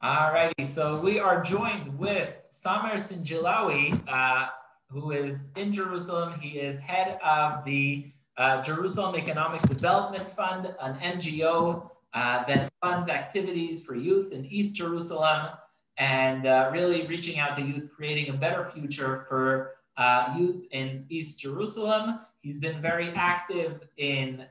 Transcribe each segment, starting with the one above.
All righty, so we are joined with Samer Sinijlawi, who is in Jerusalem. He is head of the Jerusalem Economic Development Fund, an NGO that funds activities for youth in East Jerusalem and really reaching out to youth, creating a better future for youth in East Jerusalem. He's been very active in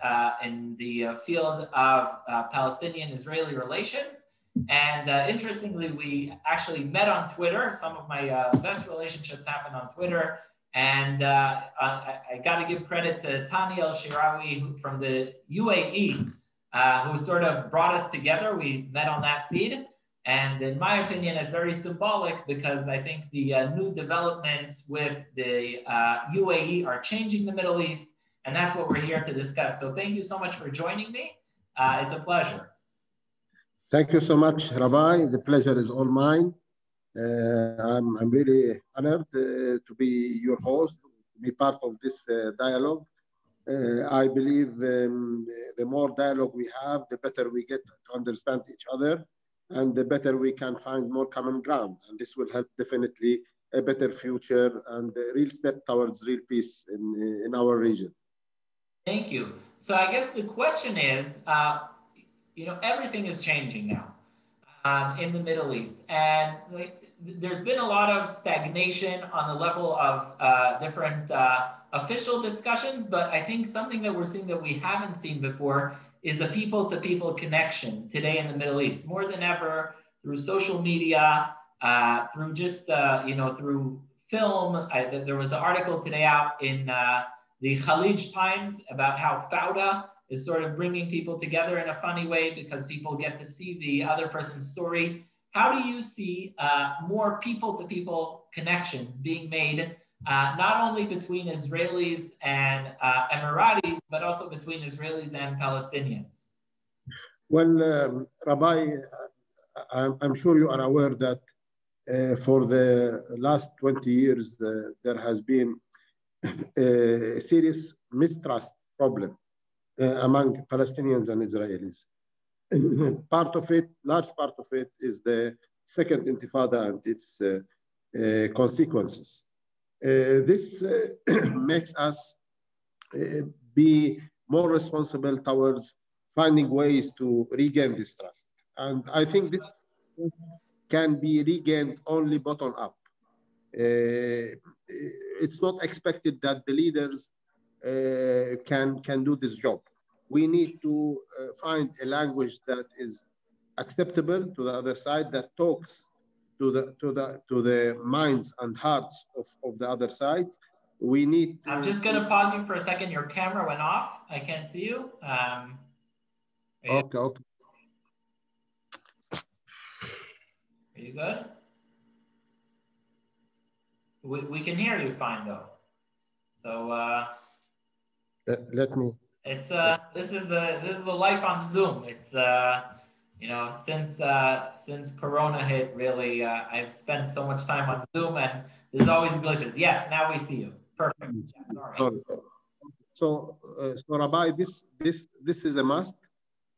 the field of Palestinian-Israeli relations. And interestingly, we actually met on Twitter. Some of my best relationships happen on Twitter. And I got to give credit to Tani El-Shirawi from the UAE, who sort of brought us together. We met on that feed. And in my opinion, it's very symbolic because I think the new developments with the UAE are changing the Middle East. And that's what we're here to discuss. So thank you so much for joining me. It's a pleasure. Thank you so much, Rabbi. The pleasure is all mine. I'm really honored to be your host, to be part of this dialogue. I believe the more dialogue we have, the better we get to understand each other, and the better we can find more common ground. And this will help definitely a better future and a real step towards real peace in our region. Thank you. So I guess the question is, you know, everything is changing now in the Middle East. And there's been a lot of stagnation on the level of different official discussions, but I think something that we're seeing that we haven't seen before is a people-to-people connection today in the Middle East, more than ever through social media, through just, you know, through film. There was an article today out in the Khalij Times about how Fauda is sort of bringing people together in a funny way because people get to see the other person's story. How do you see more people-to-people connections being made, not only between Israelis and Emiratis, but also between Israelis and Palestinians? Well, Rabbi, I'm sure you are aware that for the last 20 years, there has been a serious mistrust problem among Palestinians and Israelis. Part of it, large part of it, is the Second Intifada and its consequences. This makes us be more responsible towards finding ways to regain this trust. And I think this can be regained only bottom up. It's not expected that the leaders can do this job. We need to find a language that is acceptable to the other side, that talks to the minds and hearts of the other side. We need. I'm just going to pause you for a second. Your camera went off. I can't see you. Okay. Are you good? We can hear you fine though. So let me. It's this is the life on Zoom. It's you know, since Corona hit, really I've spent so much time on Zoom and there's always glitches. Yes, now we see you. Perfect. Yeah, sorry. So Rabbi, this is a must.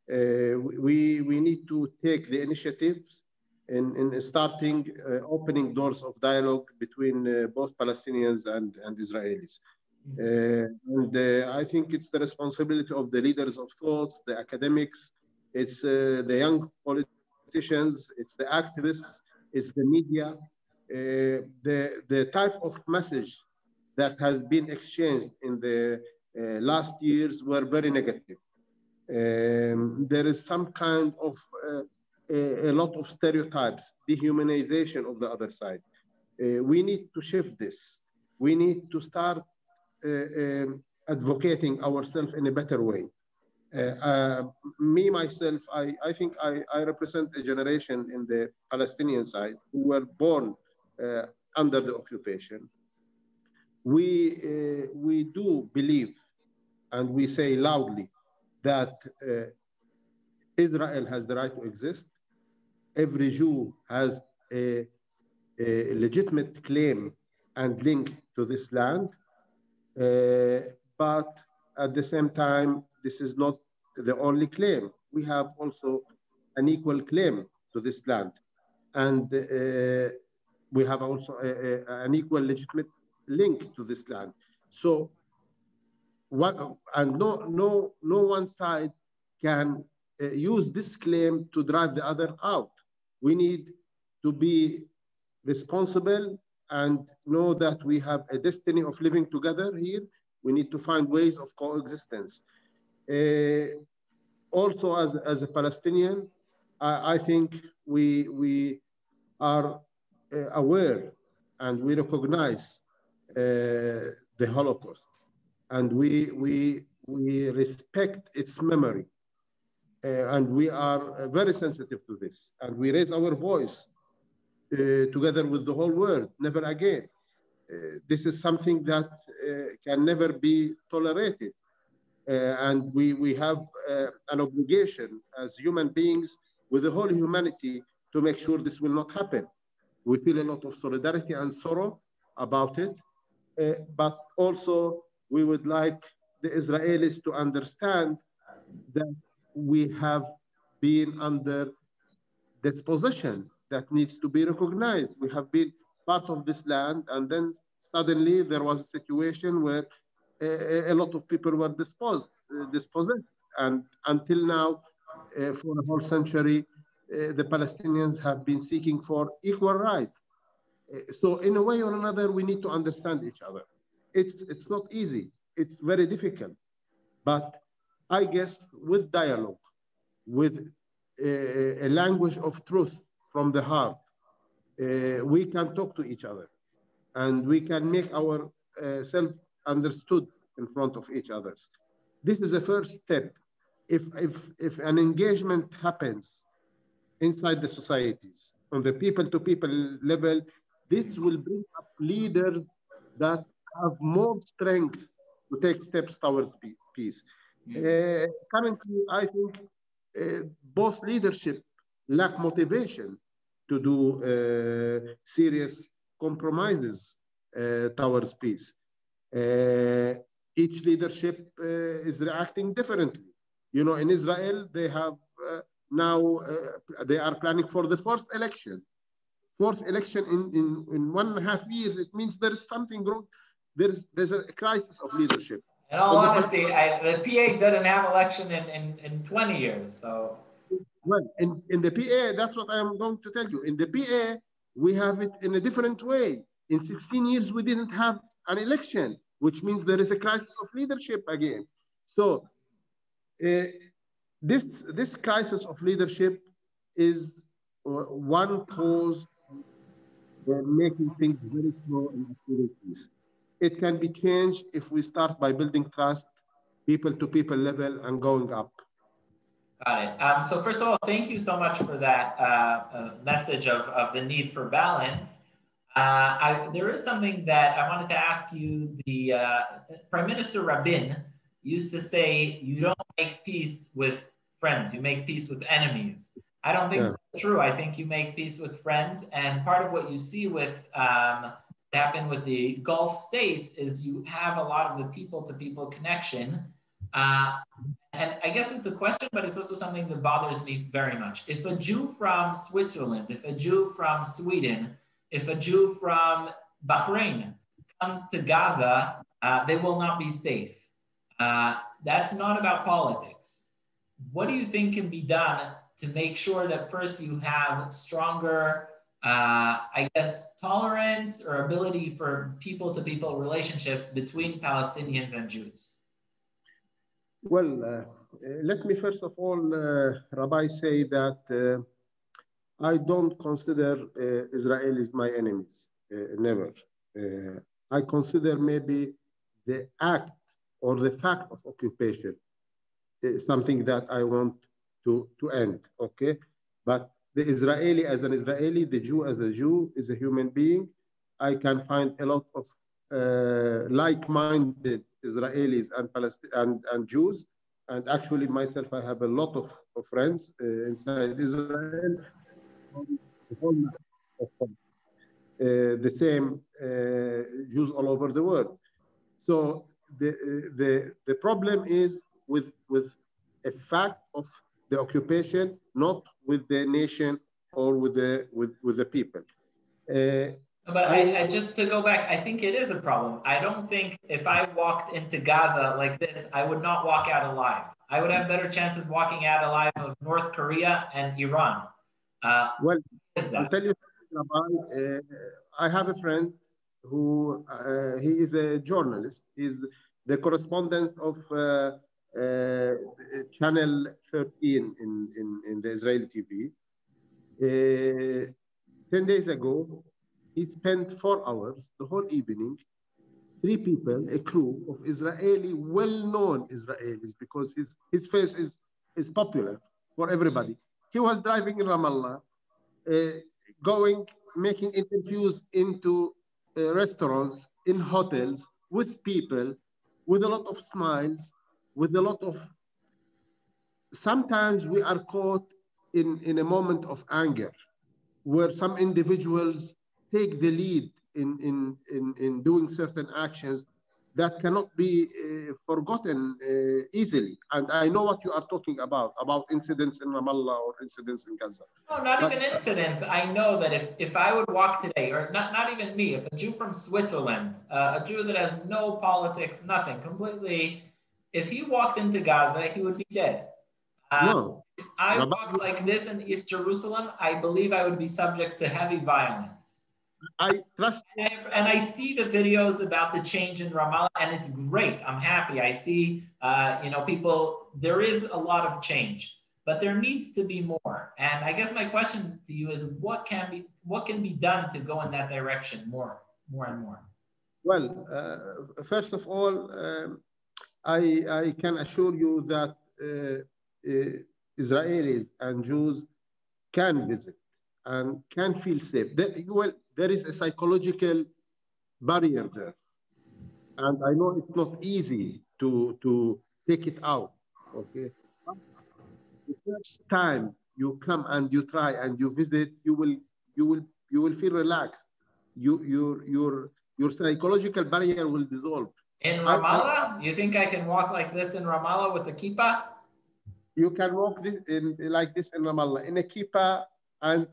We need to take the initiatives in starting opening doors of dialogue between both Palestinians and Israelis. And I think it's the responsibility of the leaders of thoughts, the academics, it's the young politicians, it's the activists, it's the media. The type of message that has been exchanged in the last years were very negative. There is some kind of a lot of stereotypes, dehumanization of the other side. We need to shift this. We need to start advocating ourselves in a better way. Me, myself, I think I represent a generation in the Palestinian side who were born under the occupation. We do believe, and we say loudly, that Israel has the right to exist. Every Jew has a legitimate claim and link to this land. But at the same time, this is not the only claim. We have also an equal claim to this land. and we have also an equal legitimate link to this land. So no one side can use this claim to drive the other out. We need to be responsible and know that we have a destiny of living together here. We need to find ways of coexistence. Also, as a Palestinian, I think we are aware and we recognize the Holocaust, and we respect its memory, and we are very sensitive to this, and we raise our voice together with the whole world. Never again. This is something that can never be tolerated. And we have an obligation as human beings with the whole humanity to make sure this will not happen. We feel a lot of solidarity and sorrow about it, but also we would like the Israelis to understand that we have been under dispossession that needs to be recognized. We have been part of this land, and then suddenly there was a situation where a lot of people were dispossessed, and until now, for a whole century, the Palestinians have been seeking for equal rights. So in a way or another, we need to understand each other. It's not easy. It's very difficult. But I guess with dialogue, with a language of truth from the heart, we can talk to each other, and we can make ourselves understood in front of each other. This is the first step. If an engagement happens inside the societies, on the people-to-people level, this will bring up leaders that have more strength to take steps towards peace. Currently, I think both leadership lack motivation to do serious compromises towards peace. Each leadership is reacting differently. You know, in Israel, they have now, they are planning for the fourth election. Fourth election in 1.5 years, it means there is something wrong. There's a crisis of leadership. In all honesty, the PA didn't have election in 20 years, so. Well, in the PA, that's what I'm going to tell you. In the PA, we have it in a different way. In 16 years, we didn't have an election, which means there is a crisis of leadership again. So this crisis of leadership is one cause for making things very slow and activities. It can be changed if we start by building trust, people-to-people level, and going up. Got it. So first of all, thank you so much for that message of the need for balance. There is something that I wanted to ask you. The Prime Minister Rabin used to say, you don't make peace with friends, you make peace with enemies. I don't think that's true. I think you make peace with friends. And part of what you see with happened with the Gulf states is you have a lot of the people-to-people connection. And I guess it's a question, but it's also something that bothers me very much. If a Jew from Switzerland, if a Jew from Sweden, if a Jew from Bahrain comes to Gaza, they will not be safe. That's not about politics. What do you think can be done to make sure that first you have stronger, I guess, tolerance or ability for people-to-people relationships between Palestinians and Jews? Well, let me first of all, Rabbi, say that I don't consider Israelis my enemies, never. I consider maybe the act or the fact of occupation something that I want to end, okay? But the Israeli as an Israeli, the Jew as a Jew is a human being. I can find a lot of like-minded Israelis and Jews. And actually myself, I have a lot of friends inside Israel. The same Jews all over the world. So the problem is with a fact of the occupation, not with the nation or with the people. But I just to go back, I think it is a problem. I don't think if I walked into Gaza like this, I would not walk out alive. I would have better chances walking out alive of North Korea and Iran. Well, I'll tell you something about. I have a friend who he is a journalist. He's the correspondent of Channel 13 in the Israeli TV. 10 days ago, he spent 4 hours, the whole evening, 3 people, a crew of Israeli, well-known Israelis, because his face is popular for everybody. He was driving in Ramallah, making interviews into restaurants, in hotels, with people, with a lot of smiles, with a lot of... Sometimes we are caught in a moment of anger, where some individuals take the lead in doing certain actions that cannot be forgotten easily. And I know what you are talking about incidents in Ramallah or incidents in Gaza. No, not even incidents. I know that if I would walk today, or not even me, if a Jew from Switzerland, a Jew that has no politics, nothing, completely, if he walked into Gaza, he would be dead. No. If I walked like this in East Jerusalem, I believe I would be subject to heavy violence. I trust. And I see the videos about the change in Ramallah, and it's great. I'm happy. I see, people, there is a lot of change, but there needs to be more. And I guess my question to you is, what can be done to go in that direction more and more? Well, first of all, I can assure you that Israelis and Jews can visit and can feel safe. There is a psychological barrier there. And I know it's not easy to take it out, okay? The first time you come and you try and you visit, you will feel relaxed. Your psychological barrier will dissolve. In Ramallah? You think I can walk like this in Ramallah with a kippah? You can walk like this in Ramallah, in a kippah, and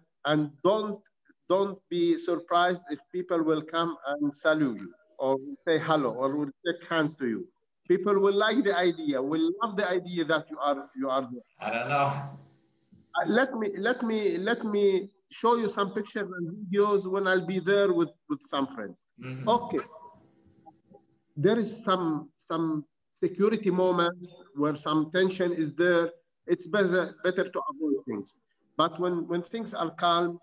don't be surprised if people will come and salute you or say hello or will shake hands to you. People will like the idea, will love the idea that you are there. I don't know. Let me show you some pictures and videos when I'll be there with some friends. Mm-hmm. Okay. There is some security moments where some tension is there. It's better to avoid things. But when things are calm,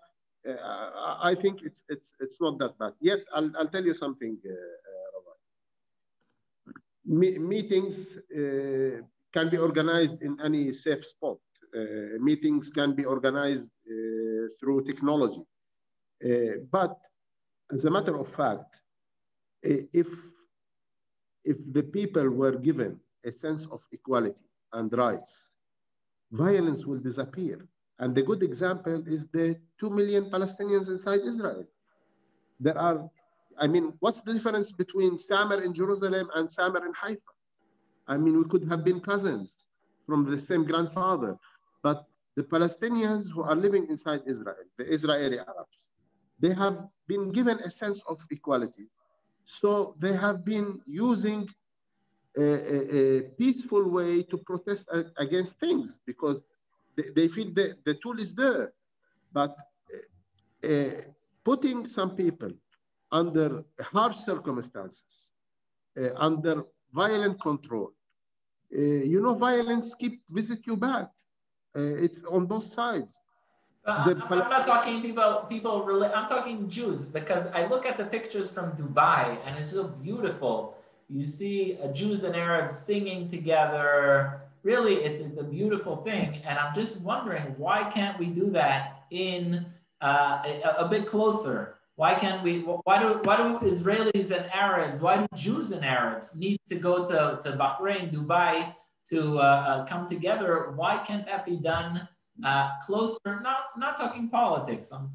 I think it's not that bad. Yet I'll tell you something, meetings can be organized in any safe spot. Meetings can be organized through technology. But as a matter of fact, if the people were given a sense of equality and rights, violence will disappear. And the good example is the 2 million Palestinians inside Israel. What's the difference between Samer in Jerusalem and Samer in Haifa? We could have been cousins from the same grandfather. But the Palestinians who are living inside Israel, the Israeli Arabs, they have been given a sense of equality. So they have been using a peaceful way to protest against things because they feel the tool is there. But putting some people under harsh circumstances, under violent control, violence visit you back. It's on both sides. I'm not talking people. I'm talking Jews, because I look at the pictures from Dubai and it's so beautiful. You see Jews and Arabs singing together. Really, it's a beautiful thing. And I'm just wondering, why can't we do that in a bit closer? Why can't we? Why do Israelis and Arabs? Why do Jews and Arabs need to go to Bahrain, Dubai to come together? Why can't that be done closer? Not talking politics. I'm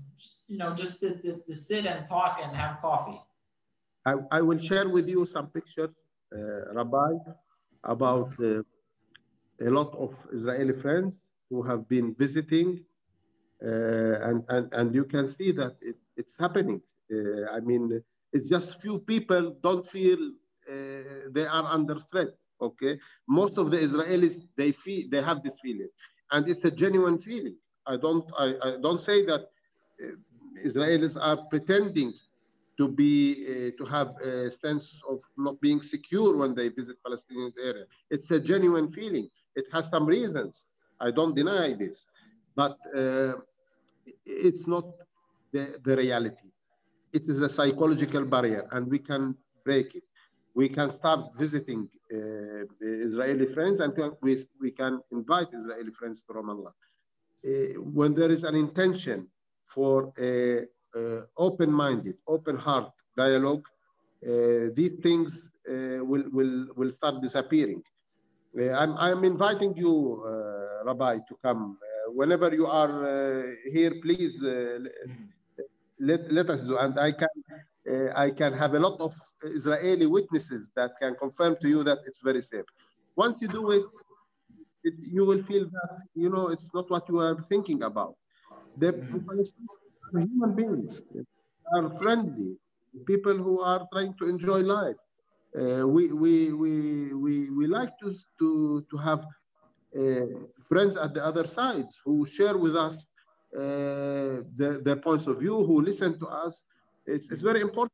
just to sit and talk and have coffee. I will share with you some pictures, Rabbi, about a lot of Israeli friends who have been visiting And you can see that it's happening. I mean, it's just few people don't feel they are under threat. Okay, most of the Israelis they have this feeling, and it's a genuine feeling. I don't say that Israelis are pretending to have a sense of not being secure when they visit Palestinian area. It's a genuine feeling. It has some reasons. I don't deny this, but it's not the reality. It is a psychological barrier, and we can break it. We can start visiting Israeli friends, and we can invite Israeli friends to Ramallah. When there is an intention for a open-minded, open-heart dialogue, these things will start disappearing. I'm inviting you, Rabbi, to come. Whenever you are here, please let us do. And I can have a lot of Israeli witnesses that can confirm to you that it's very safe. Once you do it, you will feel that, you know, it's not what you are thinking about. The Palestinians are human beings, are friendly, people who are trying to enjoy life. We like to have friends at the other sides who share with us their points of view, who listen to us. It's very important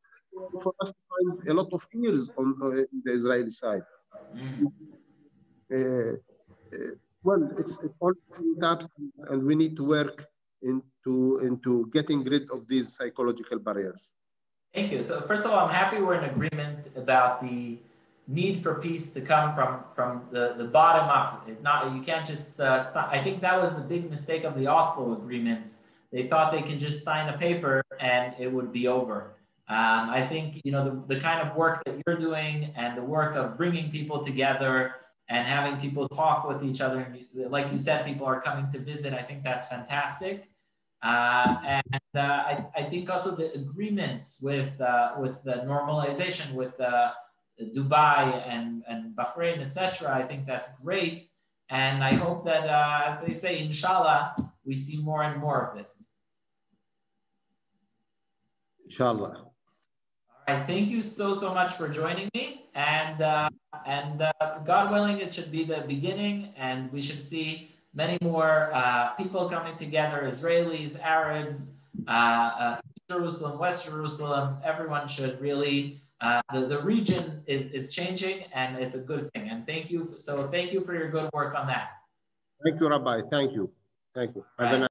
for us to find a lot of ears on the Israeli side. Well, it's all taps, and we need to work into getting rid of these psychological barriers. Thank you. So first of all, I'm happy we're in agreement about the need for peace to come from the bottom up. You can't just, I think that was the big mistake of the Oslo agreements. They thought they can just sign a paper and it would be over. I think, you know, the kind of work that you're doing and the work of bringing people together and having people talk with each other, and like you said, people are coming to visit. I think that's fantastic. I think also the agreements with the normalization with Dubai and Bahrain, etc. I think that's great, and I hope that, as they say, inshallah, we see more and more of this. Inshallah. All right, thank you so much for joining me, and God willing, it should be the beginning, and we should see many more people coming together, Israelis, Arabs, East Jerusalem, West Jerusalem. Everyone should really, the region is changing, and it's a good thing. And thank you. So thank you for your good work on that. Thank you, Rabbi. Thank you. Thank you. Have a nice